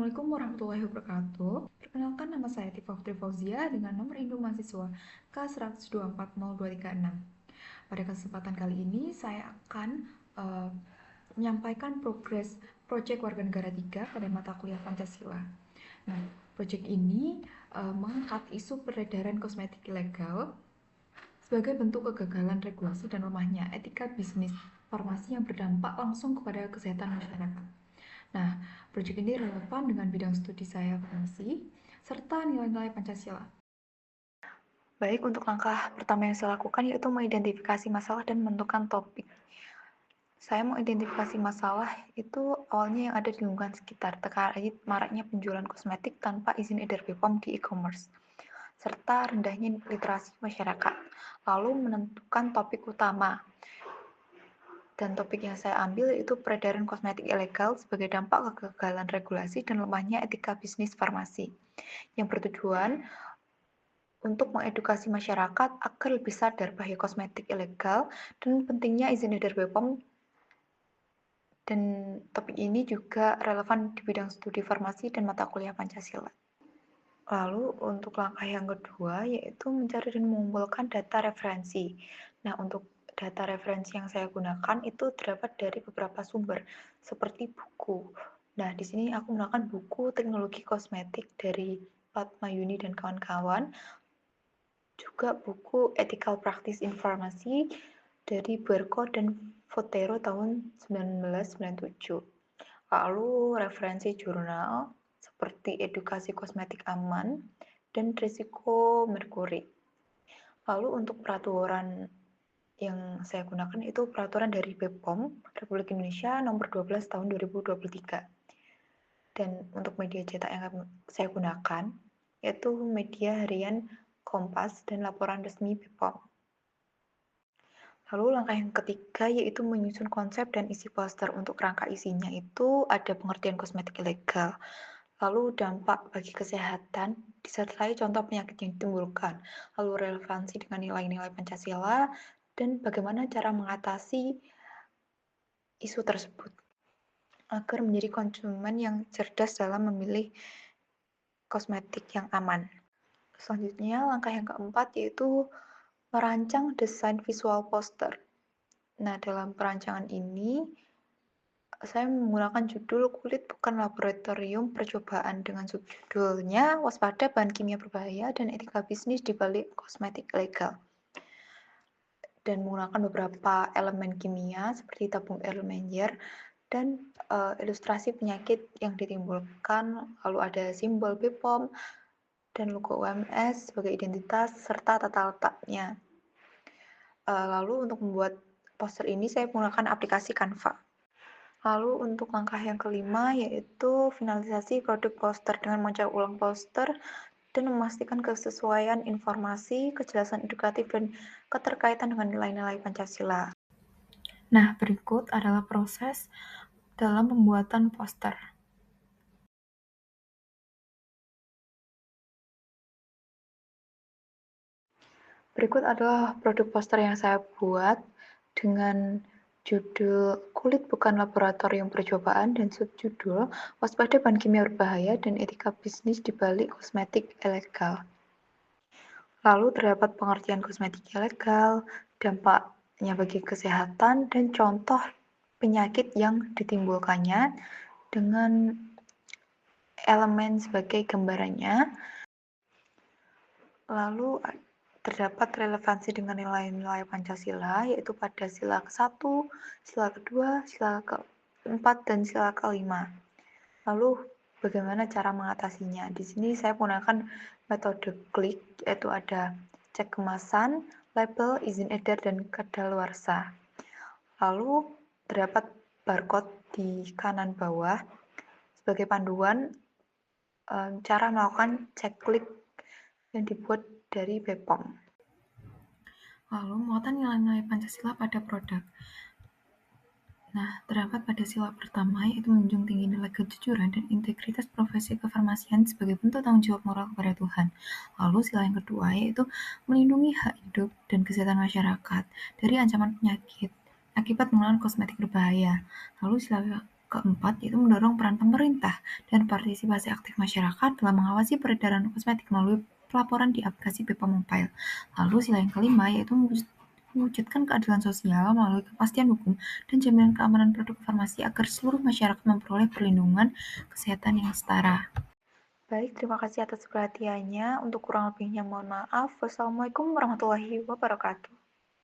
Assalamualaikum warahmatullahi wabarakatuh. Perkenalkan, nama saya Tifah Fitri Fauzia dengan nomor induk mahasiswa K102402336. Pada kesempatan kali ini saya akan menyampaikan progres proyek Warga Negara 3 pada mata kuliah Pancasila. Nah, proyek ini mengangkat isu peredaran kosmetik ilegal sebagai bentuk kegagalan regulasi dan lemahnya etika bisnis farmasi yang berdampak langsung kepada kesehatan masyarakat. Nah, proyek ini relevan dengan bidang studi saya farmasi serta nilai-nilai Pancasila. Baik, untuk langkah pertama yang saya lakukan yaitu mengidentifikasi masalah dan menentukan topik. Saya mengidentifikasi masalah itu awalnya yang ada di lingkungan sekitar, terkait maraknya penjualan kosmetik tanpa izin edar BPOM di e-commerce, serta rendahnya literasi masyarakat. Lalu menentukan topik utama. Dan topik yang saya ambil yaitu peredaran kosmetik ilegal sebagai dampak kegagalan regulasi dan lemahnya etika bisnis farmasi, yang bertujuan untuk mengedukasi masyarakat agar lebih sadar bahaya kosmetik ilegal dan pentingnya izin edar BPOM. Dan topik ini juga relevan di bidang studi farmasi dan mata kuliah Pancasila. Lalu untuk langkah yang kedua yaitu mencari dan mengumpulkan data referensi. Nah, untuk data referensi yang saya gunakan itu terdapat dari beberapa sumber seperti buku. Nah, di sini aku menggunakan buku Teknologi Kosmetik dari Fatmayuni dan kawan-kawan, juga buku Ethical Practice Informasi dari Berko dan Fotero tahun 1997. Lalu referensi jurnal seperti Edukasi Kosmetik Aman dan Risiko Merkuri. Lalu untuk peraturan yang saya gunakan itu peraturan dari BPOM Republik Indonesia nomor 12 tahun 2023. Dan untuk media cetak yang saya gunakan yaitu media harian Kompas dan laporan resmi BPOM. Lalu langkah yang ketiga yaitu menyusun konsep dan isi poster. Untuk rangka isinya itu ada pengertian kosmetik ilegal, lalu dampak bagi kesehatan, disertai contoh penyakit yang ditimbulkan, lalu relevansi dengan nilai-nilai Pancasila, dan bagaimana cara mengatasi isu tersebut agar menjadi konsumen yang cerdas dalam memilih kosmetik yang aman. Selanjutnya, langkah yang keempat yaitu merancang desain visual poster. Nah, dalam perancangan ini, saya menggunakan judul Kulit Bukan Laboratorium Percobaan dengan subjudulnya Waspada Bahan Kimia Berbahaya dan Etika Bisnis di Balik Kosmetik Ilegal. Dan menggunakan beberapa elemen kimia seperti tabung Erlenmeyer dan ilustrasi penyakit yang ditimbulkan, lalu ada simbol BPOM dan logo UMS sebagai identitas serta tata letaknya. Lalu untuk membuat poster ini saya menggunakan aplikasi Canva. Lalu untuk langkah yang kelima yaitu finalisasi produk poster dengan mengucap ulang poster dan memastikan kesesuaian informasi, kejelasan edukatif, dan keterkaitan dengan nilai-nilai Pancasila. Nah, berikut adalah proses dalam pembuatan poster. Berikut adalah produk poster yang saya buat dengan judul Kulit Bukan Laboratorium Percobaan dan subjudul Waspada Bahan Kimia Berbahaya dan Etika Bisnis di Balik Kosmetik Ilegal. Lalu terdapat pengertian kosmetik ilegal, dampaknya bagi kesehatan, dan contoh penyakit yang ditimbulkannya dengan elemen sebagai gambarannya. Lalu terdapat relevansi dengan nilai-nilai Pancasila, yaitu pada sila ke-1, sila ke-2, sila ke-4, dan sila ke-5. Lalu bagaimana cara mengatasinya? Di sini saya menggunakan metode klik, yaitu ada cek kemasan, label, izin edar, dan kadaluarsa. Lalu terdapat barcode di kanan bawah sebagai panduan cara melakukan cek klik yang dibuat dari BPOM. Lalu muatan nilai-nilai Pancasila pada produk. Nah, terdapat pada sila pertama yaitu menjunjung tinggi nilai kejujuran dan integritas profesi kefarmasian sebagai bentuk tanggung jawab moral kepada Tuhan. Lalu sila yang kedua yaitu melindungi hak hidup dan kesehatan masyarakat dari ancaman penyakit akibat penggunaan kosmetik berbahaya. Lalu sila keempat, yaitu mendorong peran pemerintah dan partisipasi aktif masyarakat dalam mengawasi peredaran kosmetik melalui pelaporan di aplikasi BPOM Mobile. Lalu sila yang kelima, yaitu mewujudkan keadilan sosial melalui kepastian hukum dan jaminan keamanan produk farmasi agar seluruh masyarakat memperoleh perlindungan kesehatan yang setara. Baik, terima kasih atas perhatiannya. Untuk kurang lebihnya mohon maaf. Wassalamualaikum warahmatullahi wabarakatuh.